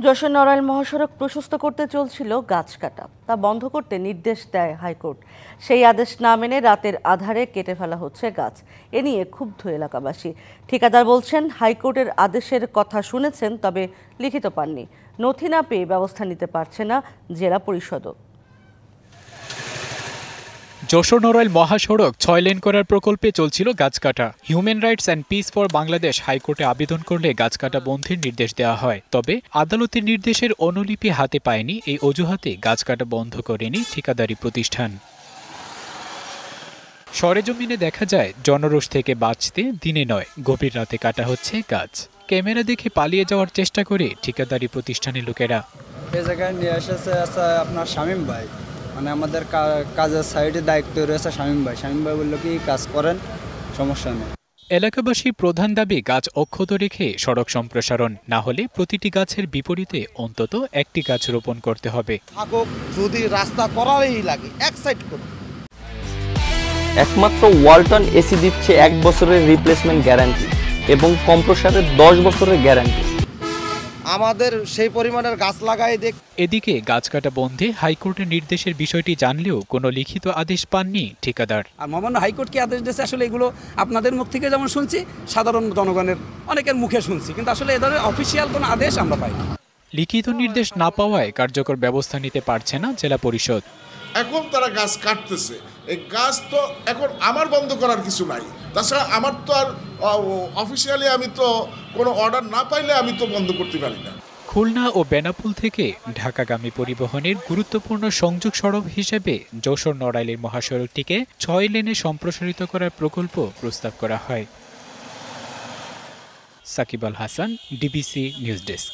যশোর নড়াইল মহাসড়ক প্রশস্ত করতে চলছিল গাছ কাটা, তা বন্ধ করতে নির্দেশ দেয় হাইকোর্ট। সেই আদেশ না মেনে রাতের আধারে কেটে ফেলা হচ্ছে গাছ। এ নিয়ে ক্ষুব্ধ এলাকাবাসী। ঠিকাদার বলছেন, হাইকোর্টের আদেশের কথা শুনেছেন, তবে লিখিত পাননি। নথি না পেয়ে ব্যবস্থা নিতে পারছে না জেলা পরিষদও। যশোর নড়াইল মহাসড়ক ৬ লেন করার প্রকল্পে চলছিল গাছ কাটা। Human rights and piece for Bangladesh হাইকোর্টে আবেদন করলে গাছ কাটা বন্ধের নির্দেশ দেওয়া হয়। তবে আদালতের নির্দেশের অনুলিপি হাতে পায়নি এই অজুহাতে গাছ কাটা বন্ধ করেনি ঠিকাদারি প্রতিষ্ঠান। সরেজমিনে দেখা যায়, জনরোষ থেকে বাঁচতে দিনে নয় গভীর রাতে কাটা হচ্ছে গাছ। ক্যামেরা দেখে পালিয়ে যাওয়ার চেষ্টা করে ঠিকাদারি প্রতিষ্ঠানের লোকেরা। এই জায়গায় নিয়ে এসেছে আপনার শামীম ভাই, মানে আমাদের কাজের সাইডে দায়িত্ব রয়েছে শামীম ভাই বললো কি কাজ করেন, সমস্যা নেই। এলাকাবাসীর প্রধান দাবি গাছ অক্ষত রেখে সড়ক সম্প্রসারণ, না হলে প্রতিটি গাছের বিপরীতে অন্তত একটি গাছ রোপণ করতে হবে। যদি রাস্তা করারই লাগে এক সাইড করুন। একমাত্র ওয়ালটন এসি দিচ্ছে 1 বছরের রিপ্লেসমেন্ট গ্যারান্টি এবং কম্প্রেসারের 10 বছরের গ্যারান্টি। আমাদের সেই পরিমাণের গাছ লাগাই দেখ। এদিকে গাছ কাটা বন্ধে হাইকোর্টের নির্দেশের বিষয়টি জানলেও কোনো লিখিত আদেশ পাননি ঠিকাদার। আর মহামান্য হাইকোর্ট কি আদেশ দিয়েছে, আসলে এগুলো আপনাদের মুখ থেকে যেমন শুনছি, সাধারণ জনগণের অনেকের মুখে শুনছি, কিন্তু আসলে এ ধরনের অফিসিয়াল কোনো আদেশ আমরা পাইনি। লিখিত নির্দেশ না পাওয়ায় কার্যকর ব্যবস্থা নিতে পারছে না জেলা পরিষদ। এখন তারা গাছ কাটতেছে, এই গাছ তো এখন আমার বন্ধ করার কিছু নাই। তাছাড়া আমার তো আর অফিসিয়ালি আমি তো কোনো অর্ডার না পাইলে আমি তো বন্ধ করতে পারি না। খুলনা ও বেনাপোল থেকে ঢাকাগামী পরিবহনের গুরুত্বপূর্ণ সংযোগ সড়ক হিসেবে যশোর নড়াইলের মহাসড়কটিকে ৬ লেনে সম্প্রসারিত করার প্রকল্প প্রস্তাব করা হয়। Shakib Al Hasan, DBC news desk.